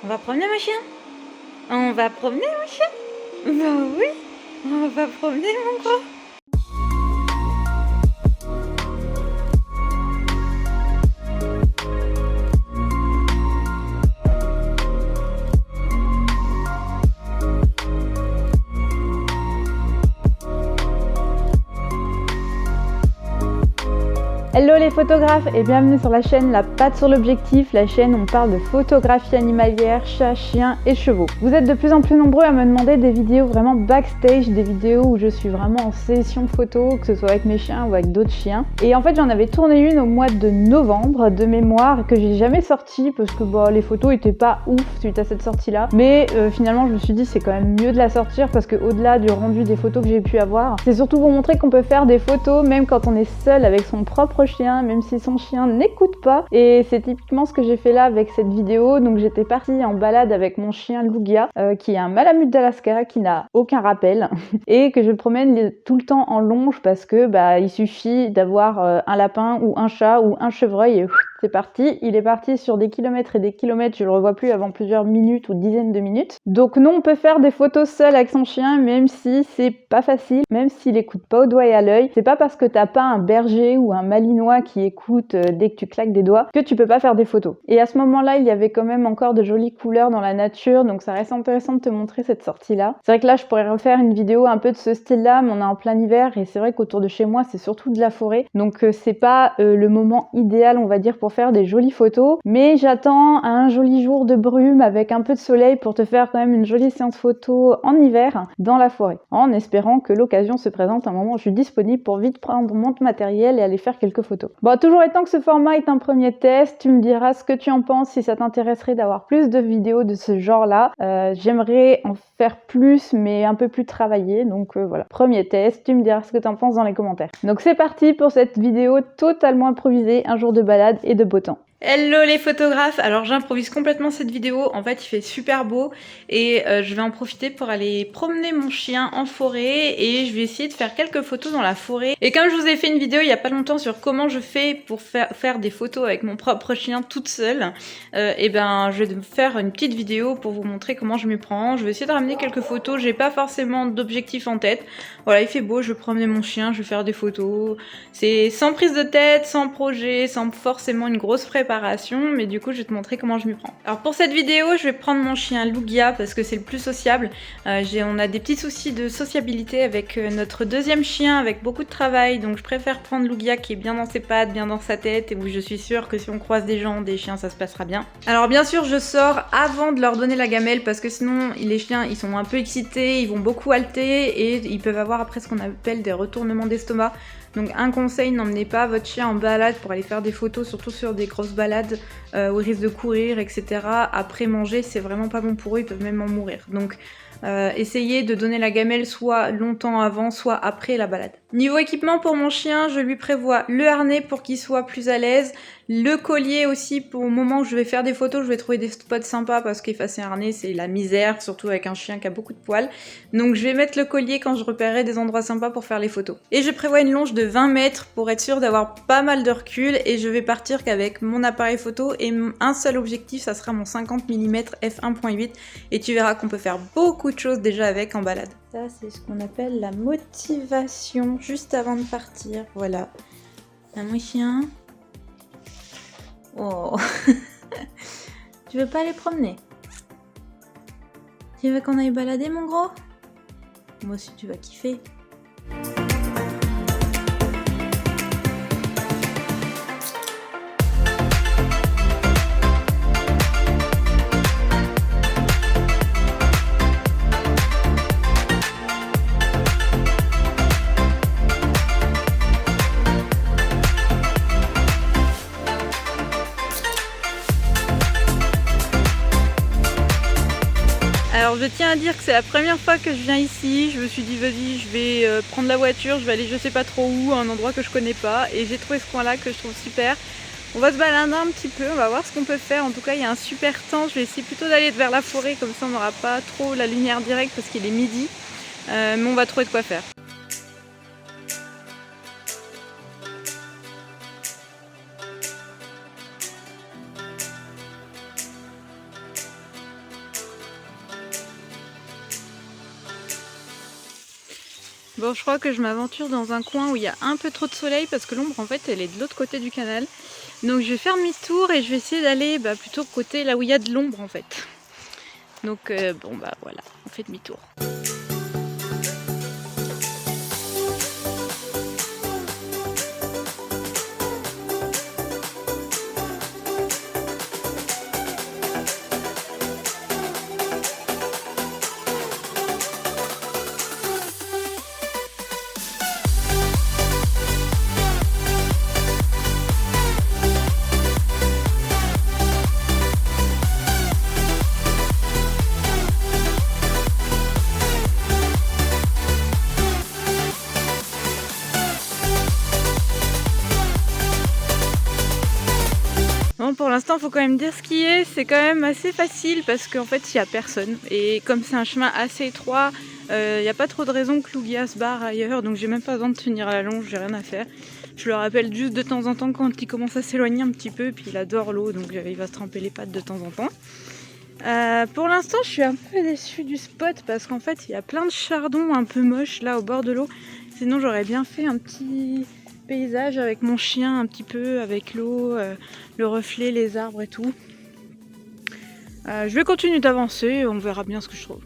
On va promener mon chien? On va promener mon chien? Bah oui, on va promener mon gros. Hello les photographes et bienvenue sur la chaîne La Patte sur l'Objectif, la chaîne où on parle de photographie animalière, chats, chiens et chevaux. Vous êtes de plus en plus nombreux à me demander des vidéos vraiment backstage, des vidéos où je suis vraiment en session photo, que ce soit avec mes chiens ou avec d'autres chiens. Et en fait j'en avais tourné une au mois de novembre de mémoire que j'ai jamais sortie parce que les photos étaient pas ouf suite à cette sortie là. Mais finalement je me suis dit c'est quand même mieux de la sortir parce que au-delà du rendu des photos que j'ai pu avoir, c'est surtout pour montrer qu'on peut faire des photos même quand on est seul avec son propre chien, même si son chien n'écoute pas. Et c'est typiquement ce que j'ai fait là avec cette vidéo. Donc j'étais partie en balade avec mon chien Lugia, qui est un malamute d'Alaska, qui n'a aucun rappel, et que je promène tout le temps en longe parce que il suffit d'avoir un lapin ou un chat ou un chevreuil et c'est parti. Il est parti sur des kilomètres et des kilomètres, je le revois plus avant plusieurs minutes ou dizaines de minutes. Donc non, on peut faire des photos seul avec son chien, même si c'est pas facile, même s'il écoute pas au doigt et à l'œil. C'est pas parce que t'as pas un berger ou un malinois qui écoute dès que tu claques des doigts que tu peux pas faire des photos. Et à ce moment-là, il y avait quand même encore de jolies couleurs dans la nature, donc ça reste intéressant de te montrer cette sortie-là. C'est vrai que là, je pourrais refaire une vidéo un peu de ce style-là, mais on est en plein hiver et c'est vrai qu'autour de chez moi, c'est surtout de la forêt, donc c'est pas le moment idéal, on va dire, pour faire des jolies photos. Mais j'attends un joli jour de brume avec un peu de soleil pour te faire quand même une jolie séance photo en hiver dans la forêt, en espérant que l'occasion se présente à un moment où je suis disponible pour vite prendre mon matériel et aller faire quelques photos. Bon, toujours étant que ce format est un premier test, tu me diras ce que tu en penses, si ça t'intéresserait d'avoir plus de vidéos de ce genre-là. J'aimerais en faire plus, mais un peu plus travaillé, donc voilà. Premier test, tu me diras ce que tu en penses dans les commentaires. Donc c'est parti pour cette vidéo totalement improvisée, un jour de balade et de beau temps. Hello les photographes, alors j'improvise complètement cette vidéo, en fait il fait super beau et je vais en profiter pour aller promener mon chien en forêt et je vais essayer de faire quelques photos dans la forêt. Et comme je vous ai fait une vidéo il y a pas longtemps sur comment je fais pour faire des photos avec mon propre chien toute seule, et ben je vais faire une petite vidéo pour vous montrer comment je m'y prends. Je vais essayer de ramener quelques photos, j'ai pas forcément d'objectif en tête. Voilà, il fait beau, je vais promener mon chien, je vais faire des photos. C'est sans prise de tête, sans projet, sans forcément une grosse préparation, mais du coup je vais te montrer comment je m'y prends. Alors pour cette vidéo je vais prendre mon chien Lugia parce que c'est le plus sociable. On a des petits soucis de sociabilité avec notre deuxième chien avec beaucoup de travail, donc je préfère prendre Lugia qui est bien dans ses pattes, bien dans sa tête et où je suis sûre que si on croise des gens, des chiens, ça se passera bien. Alors bien sûr je sors avant de leur donner la gamelle parce que sinon les chiens ils sont un peu excités, ils vont beaucoup halter et ils peuvent avoir après ce qu'on appelle des retournements d'estomac. Donc un conseil, n'emmenez pas votre chien en balade pour aller faire des photos, surtout sur des grosses balades où ils risquent de courir, etc. Après manger, c'est vraiment pas bon pour eux, ils peuvent même en mourir. Donc essayez de donner la gamelle soit longtemps avant, soit après la balade. Niveau équipement pour mon chien, je lui prévois le harnais pour qu'il soit plus à l'aise, le collier aussi pour au moment où je vais faire des photos, je vais trouver des spots sympas parce qu'effacer un harnais c'est la misère, surtout avec un chien qui a beaucoup de poils. Donc je vais mettre le collier quand je repérerai des endroits sympas pour faire les photos. Et je prévois une longe de 20 mètres pour être sûre d'avoir pas mal de recul et je vais partir qu'avec mon appareil photo et un seul objectif, ça sera mon 50 mm f1.8 et tu verras qu'on peut faire beaucoup de choses déjà avec en balade. Ça c'est ce qu'on appelle la motivation juste avant de partir, voilà. Ah, mon chien. Oh. Tu veux pas aller promener? Tu veux qu'on aille balader mon gros? Moi aussi tu vas kiffer. Alors je tiens à dire que c'est la première fois que je viens ici, je me suis dit vas-y je vais prendre la voiture, je vais aller je sais pas trop où, à un endroit que je connais pas et j'ai trouvé ce coin là que je trouve super. On va se balader un petit peu, on va voir ce qu'on peut faire, en tout cas il y a un super temps, je vais essayer plutôt d'aller vers la forêt comme ça on n'aura pas trop la lumière directe parce qu'il est midi, mais on va trouver de quoi faire. Bon, je crois que je m'aventure dans un coin où il y a un peu trop de soleil parce que l'ombre en fait elle est de l'autre côté du canal. Donc je vais faire demi-tour et je vais essayer d'aller plutôt côté là où il y a de l'ombre en fait. Donc bon bah voilà, on fait demi-tour. Bon, pour l'instant, il faut quand même dire ce qui est, c'est quand même assez facile parce qu'en fait, il n'y a personne. Et comme c'est un chemin assez étroit, il n'y a pas trop de raison que Lougia se barre ailleurs, donc j'ai même pas besoin de tenir à la longe, j'ai rien à faire. Je le rappelle juste de temps en temps quand il commence à s'éloigner un petit peu, puis il adore l'eau, donc il va se tremper les pattes de temps en temps. Pour l'instant, je suis un peu déçue du spot parce qu'en fait, il y a plein de chardons un peu moches là au bord de l'eau. Sinon, j'aurais bien fait un petit paysage avec mon chien un petit peu, avec l'eau, le reflet, les arbres et tout. Je vais continuer d'avancer, on verra bien ce que je trouve.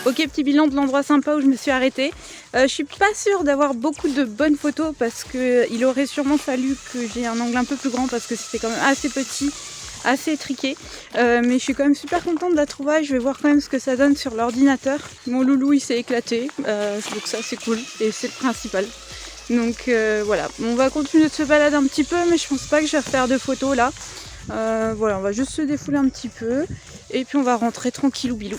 Ok, petit bilan de l'endroit sympa où je me suis arrêtée. Je suis pas sûre d'avoir beaucoup de bonnes photos parce qu'il aurait sûrement fallu que j'ai un angle un peu plus grand parce que c'était quand même assez petit, assez étriqué. Mais je suis quand même super contente de la trouvaille. Je vais voir quand même ce que ça donne sur l'ordinateur. Mon loulou il s'est éclaté, donc ça c'est cool et c'est le principal. Donc voilà, on va continuer de se balader un petit peu mais je pense pas que je vais refaire de photos là. Voilà, on va juste se défouler un petit peu et puis on va rentrer tranquillou bilou.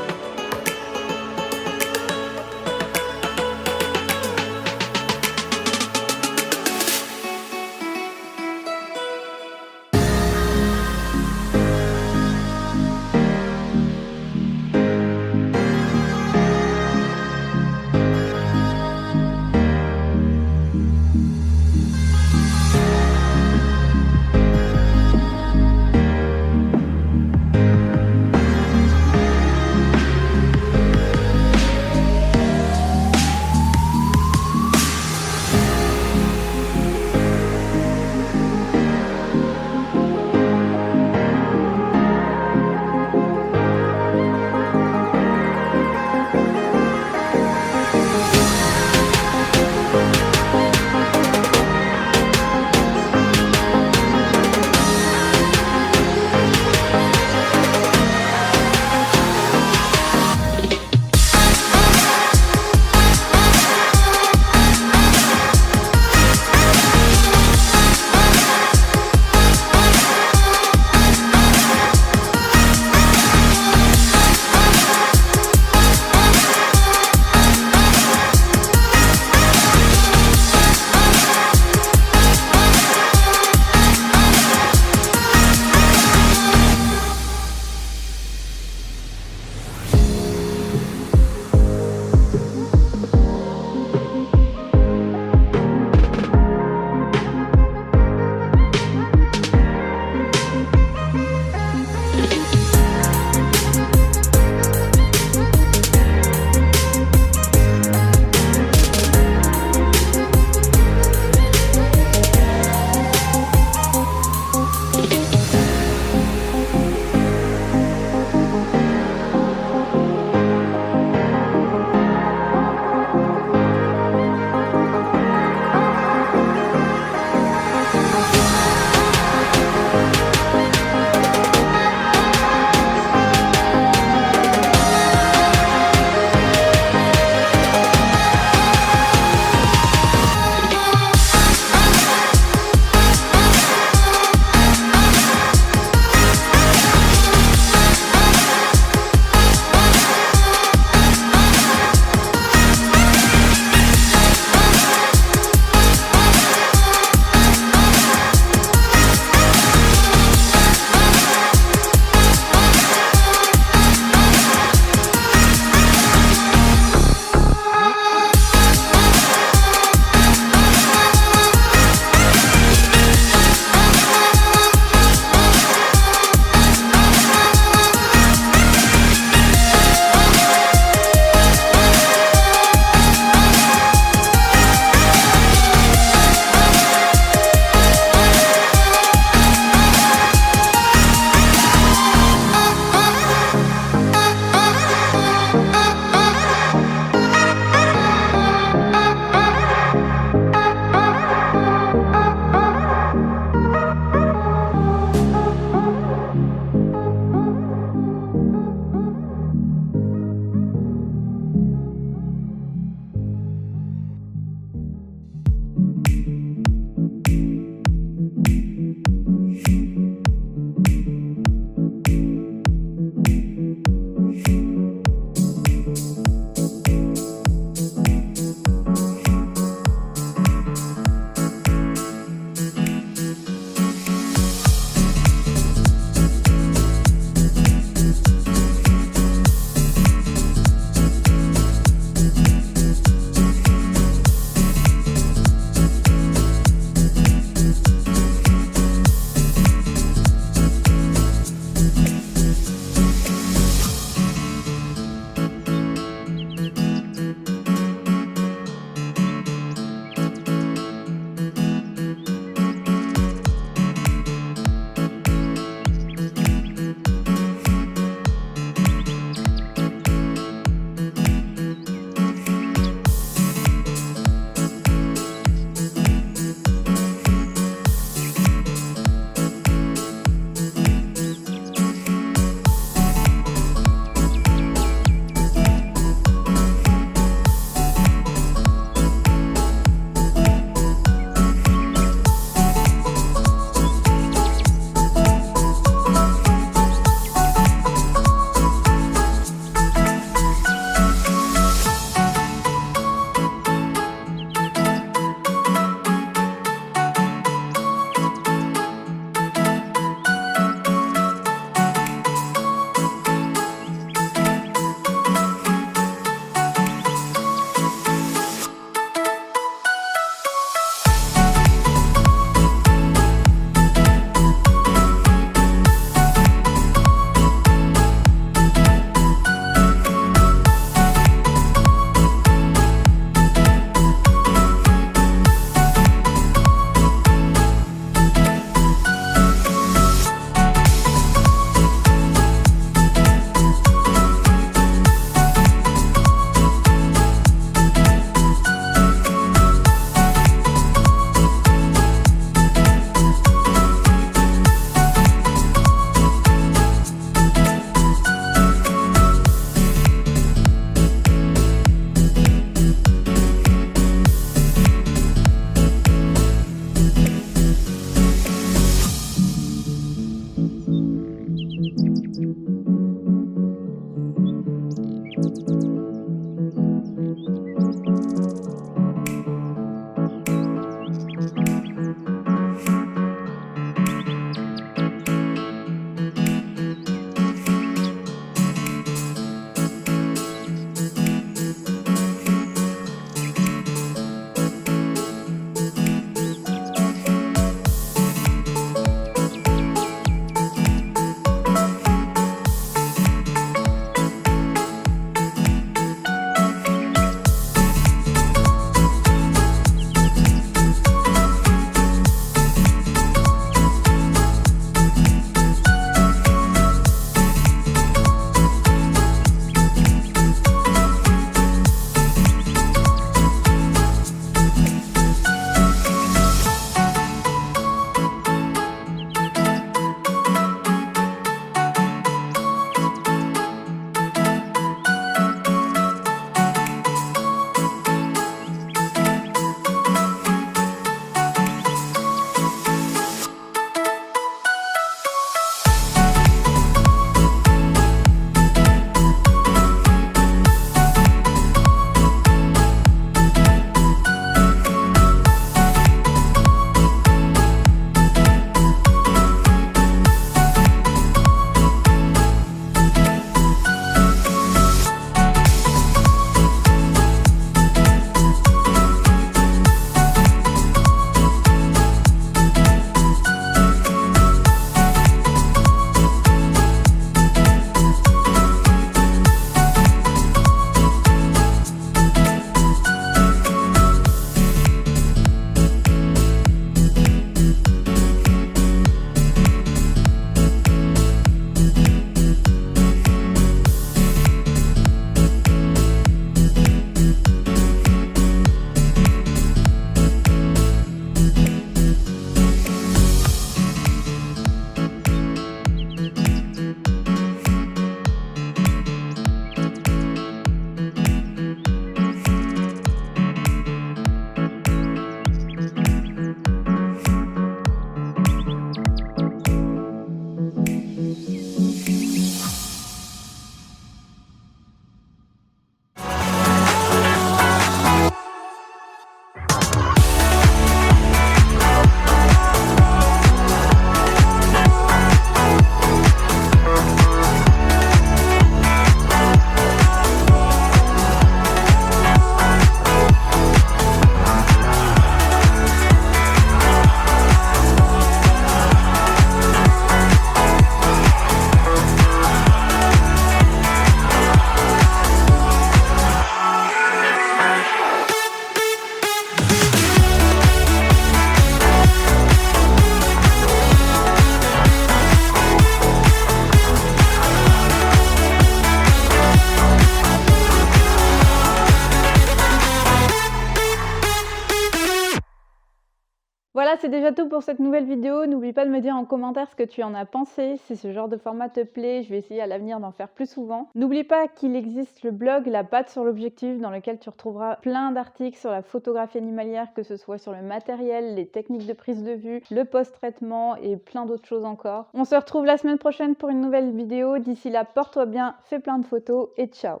Voilà, c'est déjà tout pour cette nouvelle vidéo. N'oublie pas de me dire en commentaire ce que tu en as pensé. Si ce genre de format te plaît, je vais essayer à l'avenir d'en faire plus souvent. N'oublie pas qu'il existe le blog La Patte sur l'objectif, dans lequel tu retrouveras plein d'articles sur la photographie animalière, que ce soit sur le matériel, les techniques de prise de vue, le post-traitement et plein d'autres choses encore. On se retrouve la semaine prochaine pour une nouvelle vidéo. D'ici là, porte-toi bien, fais plein de photos et ciao!